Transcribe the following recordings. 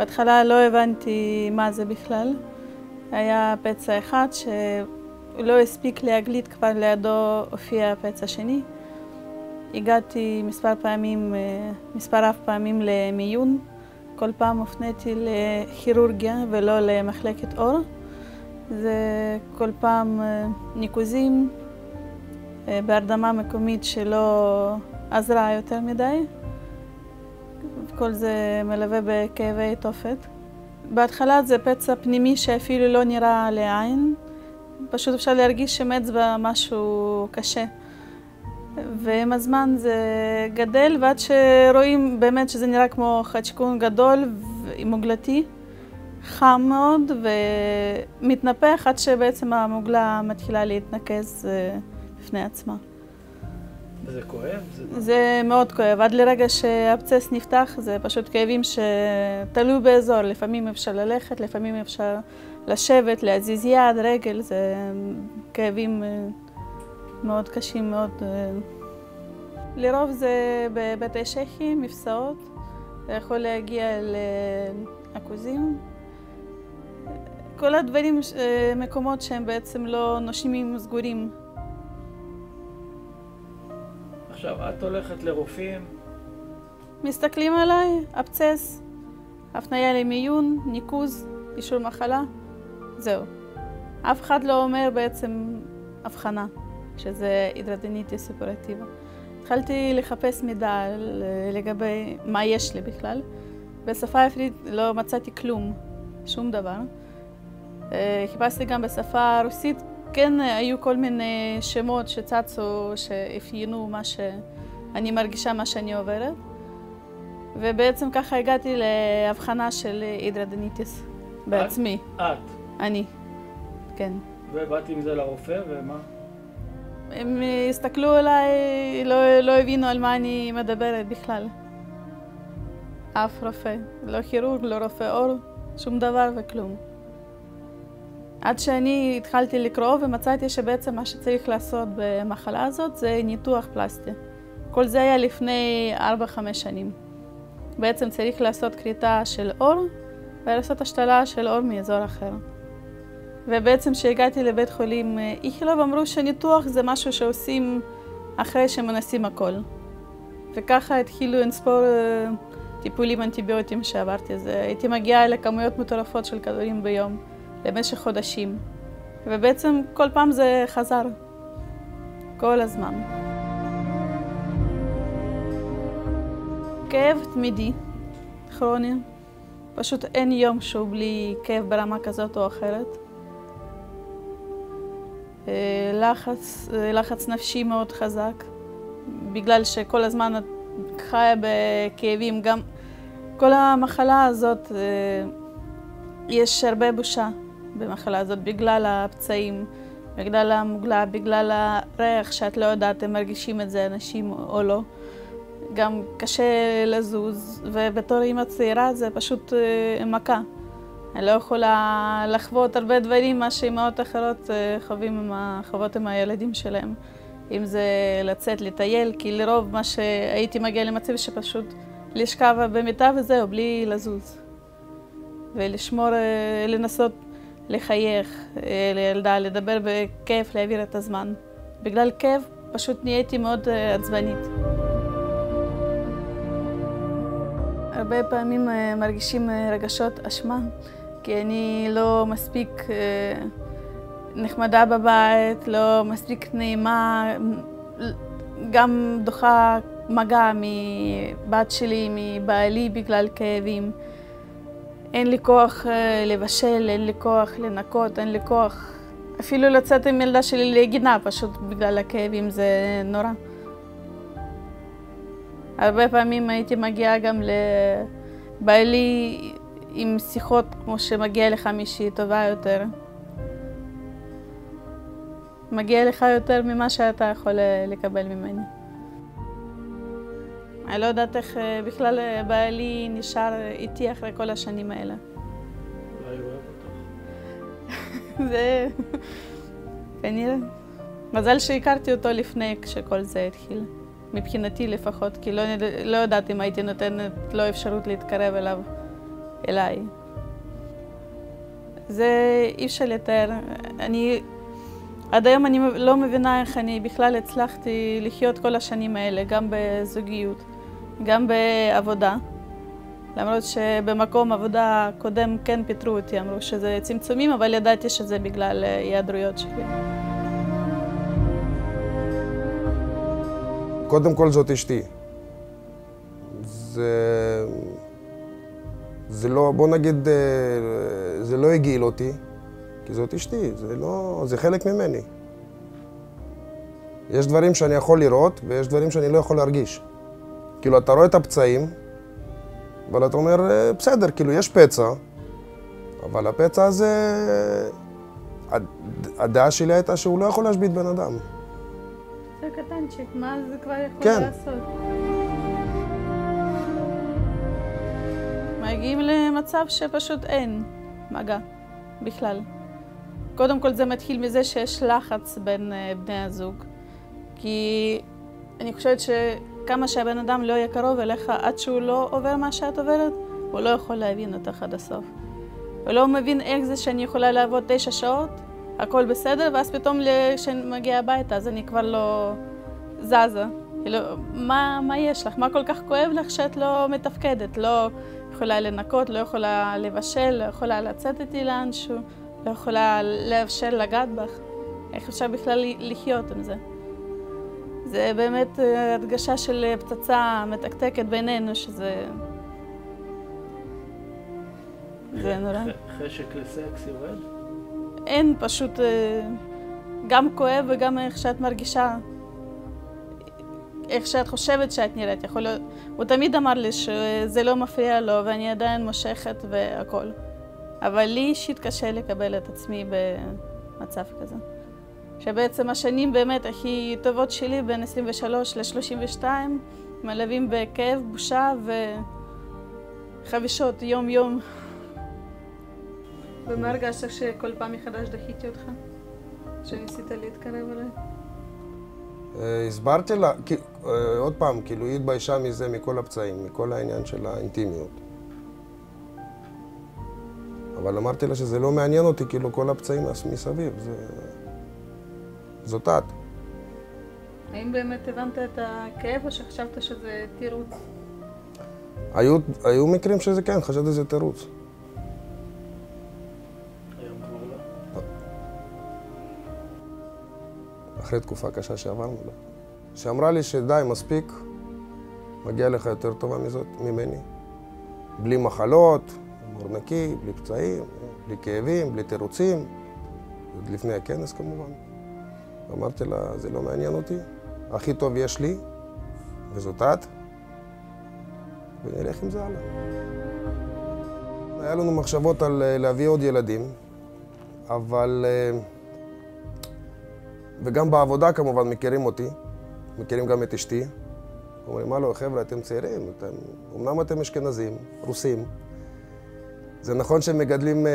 בהתחלה לא הבנתי מה זה בכלל. היה פצע אחד שהוא לא הספיק להגליד, כבר לידו הופיע פצע שני. הגעתי מספר רב פעמים למיון. כל פעם הופניתי לכירורגיה ולא למחלקת עור. זה כל פעם ניקוזים בהרדמה מקומית שלא עזרה יותר מדי. כל זה מלווה בכאבי תופת. בהתחלה זה פצע פנימי שאפילו לא נראה לעין. פשוט אפשר להרגיש שמאצבע משהו קשה. ועם הזמן זה גדל, ועד שרואים באמת שזה נראה כמו חדשקון גדול ומוגלתי, חם מאוד ומתנפח עד שבעצם המוגלה מתחילה להתנקז בפני עצמה. וזה כואב? זה מאוד כואב. עד לרגע שהאבצס נפתח זה פשוט כאבים שתלוי באזור. לפעמים אפשר ללכת, לפעמים אפשר לשבת, להזיז יד, רגל. זה כאבים מאוד קשים מאוד. לרוב זה בבתי שחי, מפסעות. זה יכול להגיע לעכוזים. כל הדברים, מקומות שהם בעצם לא נושמים סגורים. עכשיו, את הולכת לרופאים? מסתכלים עליי, אבצס, הפניה למיון, ניקוז, אישור מחלה, זהו. אף אחד לא אומר בעצם הבחנה, שזה הידרדניטיס סופרטיבה. התחלתי לחפש מידע לגבי מה יש לי בכלל. בשפה העברית לא מצאתי כלום, שום דבר. חיפשתי גם בשפה הרוסית. כן, היו כל מיני שמות שצצו, שאפיינו מה שאני מרגישה, מה שאני עוברת. ובעצם ככה הגעתי להבחנה של הידרדניטיס בעצמי. את? אני, כן. ובאתי עם זה לרופא, ומה? הם הסתכלו עליי, לא הבינו על מה אני מדברת בכלל. אף רופא, לא כירורג, לא רופא עור, שום דבר וכלום. עד שאני התחלתי לקרוא ומצאתי שבעצם מה שצריך לעשות במחלה הזאת זה ניתוח פלסטי. כל זה היה לפני 4-5 שנים. בעצם צריך לעשות כריתה של עור ולעשות השתלה של עור מאזור אחר. ובעצם כשהגעתי לבית חולים איכילוב אמרו שניתוח זה משהו שעושים אחרי שמנסים הכל. וככה התחילו אינספור טיפולים אנטיביוטיים שעברתי. הייתי מגיעה לכמויות מטורפות של כדורים ביום. במשך חודשים, ובעצם כל פעם זה חזר, כל הזמן. כאב תמידי, כרוני, פשוט אין יום שהוא בלי כאב ברמה כזאת או אחרת. לחץ נפשי מאוד חזק, בגלל שכל הזמן את חיה בכאבים. גם כל המחלה הזאת, יש הרבה בושה. במחלה הזאת, בגלל הפצעים, בגלל המוגלה, בגלל הריח שאת לא יודעת אם מרגישים את זה אנשים או לא. גם קשה לזוז, ובתור אימא צעירה זה פשוט מכה. אני לא יכולה לחוות הרבה דברים מה שאימהות אחרות חוות עם הילדים שלהם. אם זה לצאת, לטייל, כי לרוב מה שהייתי מגיעה למצב שפשוט לשכב במיטה וזהו, בלי לזוז. ולשמור, לנסות לחייך לילדה, לדבר בכיף, להעביר את הזמן. בגלל כאב פשוט נהייתי מאוד עצבנית. הרבה פעמים מרגישים רגשות אשמה, כי אני לא מספיק נחמדה בבית, לא מספיק נעימה, גם דוחה מגע מבת שלי, מבעלי בגלל כאבים. אין לי כוח לבשל, אין לי כוח לנקות, אין לי כוח אפילו לצאת עם ילדה שלי לגינה, פשוט בגלל הכאבים, זה נורא. הרבה פעמים הייתי מגיעה גם לבעלי עם שיחות כמו שמגיע לך מישהי טובה יותר. מגיע לך יותר ממה שאתה יכול לקבל ממני. אני לא יודעת איך בכלל בעלי נשאר איתי אחרי כל השנים האלה. אולי הוא אוהב אותך. זה כנראה. מזל שהכרתי אותו לפני כשכל זה התחיל. מבחינתי לפחות, כי לא יודעת אם הייתי נותנת לו אפשרות להתקרב אליו אליי. זה אי אפשר לתאר. עד היום אני לא מבינה איך אני בכלל הצלחתי לחיות כל השנים האלה, גם בזוגיות, גם בעבודה. למרות שבמקום עבודה קודם כן פיטרו אותי, אמרו שזה צמצומים, אבל ידעתי שזה בגלל היעדרויות שלי. קודם כל זאת אשתי. זה לא, בוא נגיד, זה לא הגעיל אותי, כי זאת אשתי, זה חלק ממני. יש דברים שאני יכול לראות ויש דברים שאני לא יכול להרגיש. כאילו, אתה רואה את הפצעים, אבל אתה אומר, בסדר, כאילו, יש פצע, אבל הפצע הזה, הדעה שלי הייתה שהוא לא יכול להשבית בן אדם. זה קטנצ'יק, מה זה כבר יכול כן. לעשות? מגיעים למצב שפשוט אין מגע בכלל. קודם כל זה מתחיל מזה שיש לחץ בין בני הזוג. כי אני חושבת שכמה שהבן אדם לא יהיה קרוב אליך עד שהוא לא עובר מה שאת עוברת, הוא לא יכול להבין אותך עד הסוף. הוא לא מבין איך זה שאני יכולה לעבוד 9 שעות, הכל בסדר, ואז פתאום כשאני מגיעה הביתה אז אני כבר לא זזה. כאילו, מה יש לך? מה כל כך כואב לך שאת לא מתפקדת? לא יכולה לנקות, לא יכולה לבשל, לא יכולה לצאת איתי לאנשהו, לא יכולה לאפשר לגעת בך. איך אפשר בכלל לחיות עם זה? זה באמת הרגשה של פצצה מתקתקת בינינו, שזה... זה נורא. חשק לסקס יורד? אין, פשוט גם כואב וגם איך שאת מרגישה, איך שאת חושבת שאת נראית. יכול להיות... הוא תמיד אמר לי שזה לא מפריע לו ואני עדיין מושכת והכל. אבל לי אישית קשה לקבל את עצמי במצב כזה. שבעצם השנים באמת הכי טובות שלי בין 23 ל-32 מלווים בכאב, בושה וחבישות יום-יום. ומה הרגשת שכל פעם מחדש דחיתי אותך? שניסית להתקרב אליי? הסברתי לה, עוד פעם, כאילו היא התביישה מזה, מכל הפצעים, מכל העניין של האינטימיות. אבל אמרתי לה שזה לא מעניין אותי, כאילו כל הפצעים מסביב, זאת את. האם באמת הבנת את הכאב או שחשבת שזה תירוץ? היו מקרים שזה כן, חשבתי שזה תירוץ. היום כבר לא. אחרי תקופה קשה שעברנו לה. שאמרה לי שדי, מספיק, מגיע לך יותר טובה מזאת, ממני. בלי מחלות, מור נקי, בלי פצעים, בלי כאבים, בלי תירוצים. עוד לפני הכנס כמובן. אמרתי לה, זה לא מעניין אותי, הכי טוב יש לי, וזאת את, ונלך עם זה הלאה. היה לנו מחשבות על להביא עוד ילדים, אבל... וגם בעבודה כמובן מכירים אותי, מכירים גם את אשתי. אומרים, מה לא, חבר'ה, אתם צעירים, אמנם אתם אשכנזים, רוסים. זה נכון שהם מגדלים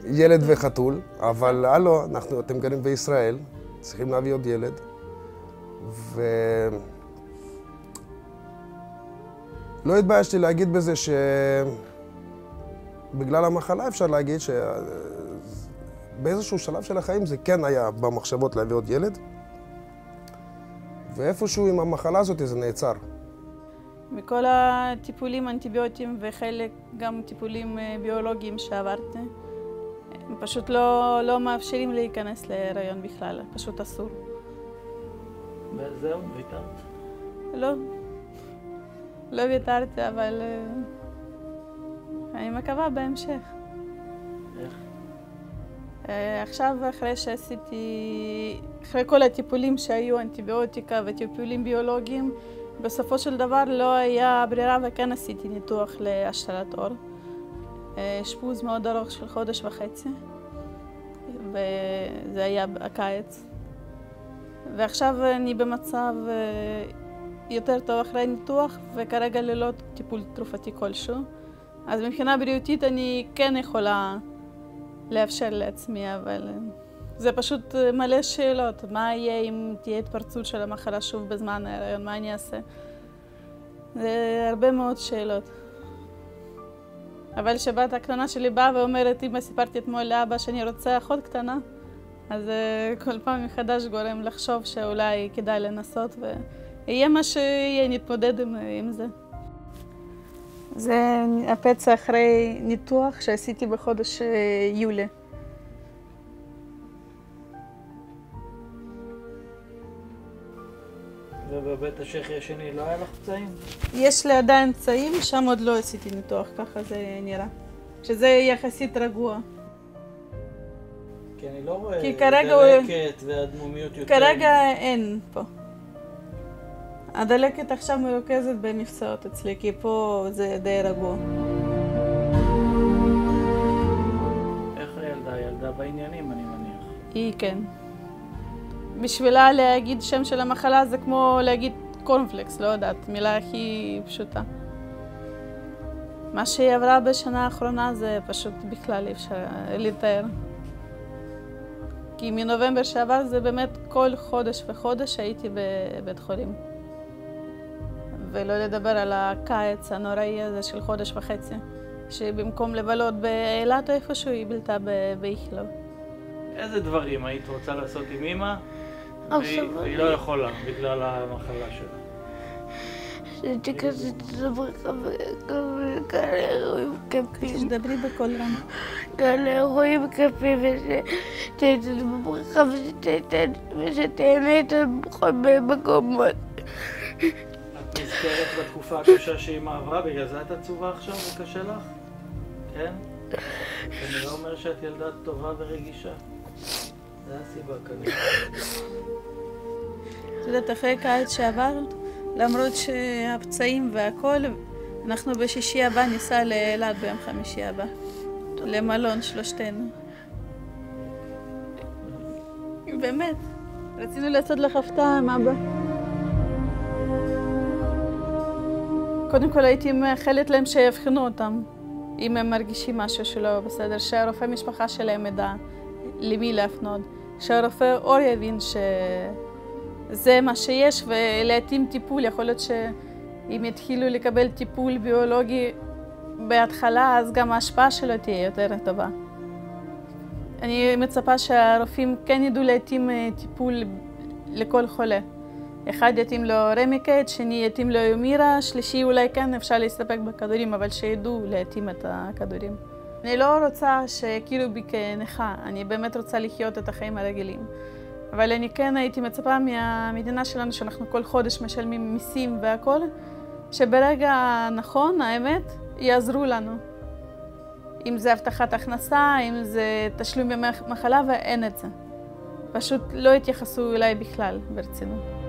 ילד וחתול, אבל הלו, אתם גרים בישראל, צריכים להביא עוד ילד. לא התביישתי להגיד בזה שבגלל המחלה אפשר להגיד שבאיזשהו שלב של החיים זה כן היה במחשבות להביא עוד ילד. ואיפשהו עם המחלה הזאת זה נעצר. מכל הטיפולים אנטיביוטיים וחלק גם טיפולים ביולוגיים שעברתי, הם פשוט לא מאפשרים להיכנס להיריון בכלל, פשוט אסור. וזהו, ויתרת? לא ויתרתי, אבל אני מקווה בהמשך. איך? עכשיו, אחרי כל הטיפולים שהיו, אנטיביוטיקה וטיפולים ביולוגיים, בסופו של דבר לא היה ברירה וכן עשיתי ניתוח להשתלת עור. אשפוז מאוד ארוך של 1.5 חודש, וזה היה הקיץ. ועכשיו אני במצב יותר טוב אחרי ניתוח, וכרגע ללא טיפול תרופתי כלשהו. אז מבחינה בריאותית אני כן יכולה לאפשר לעצמי, אבל זה פשוט מלא שאלות. מה יהיה אם תהיה התפרצות של המחלה שוב בזמן ההיריון? מה אני אעשה? זה הרבה מאוד שאלות. אבל כשבת הקטנה שלי באה ואומרת, אמא, סיפרתי אתמול לאבא שאני רוצה אחות קטנה, אז כל פעם מחדש גורם לחשוב שאולי כדאי לנסות, ויהיה מה שיהיה, נתמודד עם זה. זה הפצע אחרי ניתוח שעשיתי בחודש יולי. ובבית השחי השני לא היה לך פצעים? יש לי עדיין פצעים, שם עוד לא עשיתי ניתוח, ככה זה נראה. שזה יחסית רגוע. כי אני לא רואה דלקת והדמומיות יותר. כרגע אין פה. הדלקת עכשיו מרוכזת במפצעות אצלי, כי פה זה די רגוע. איך הילדה? ילדה בעניינים, אני מניח. היא כן. בשבילה להגיד שם של המחלה זה כמו להגיד קורנפלקס, לא יודעת, מילה הכי פשוטה. מה שהיא עברה בשנה האחרונה זה פשוט בכלל אי אפשר לתאר. כי מנובמבר שעבר זה באמת כל חודש וחודש הייתי בבית חולים. ולא לדבר על הקיץ הנוראי הזה של חודש וחצי, שבמקום לבלות באילת או איפשהו היא בילתה באיכילוב. איזה דברים היית רוצה לעשות עם אמא והיא לא יכולה בגלל המחלה שלה? הייתי כזה לבריכה וכאלה אירועים כיפים. שתדברי בקול רם. כאלה אירועים כיפים ושתהייתי בבריכה ושתהנית בכל מיני מקומות. את נזכרת בתקופה הקשה שאמא עברה, בגלל זה את עצובה עכשיו וקשה לך? כן? אני לא אומר שאת ילדה טובה ורגישה. זה הסיבה כנראה. את יודעת, אחרי קיץ שעבר, למרות שהפצעים והכל, אנחנו בשישי הבא ניסע לאילת ביום חמישי הבא. למלון שלושתנו. באמת, רצינו לעשות לך הפתעה עם אבא. קודם כל הייתי מאחלת להם שיבחנו אותם, אם הם מרגישים משהו שלא בסדר, שהרופא משפחה שלהם ידע למי להפנות, שהרופא אור יבין שזה מה שיש ולהתאים טיפול. יכול להיות שאם יתחילו לקבל טיפול ביולוגי בהתחלה, אז גם ההשפעה שלו תהיה יותר טובה. אני מצפה שהרופאים כן ידעו להתאים טיפול לכל חולה. אחד יתאים לו רמיקייט, שני יתאים לו יומירה, שלישי אולי כן אפשר להסתפק בכדורים, אבל שידעו להתאים את הכדורים. אני לא רוצה שיכירו בי כנכה, אני באמת רוצה לחיות את החיים הרגילים. אבל אני כן הייתי מצפה מהמדינה שלנו, שאנחנו כל חודש משלמים מיסים והכל, שברגע הנכון, האמת, יעזרו לנו. אם זה הבטחת הכנסה, אם זה תשלום ימי מחלה, ואין את זה. פשוט לא התייחסו אליי בכלל ברצינות.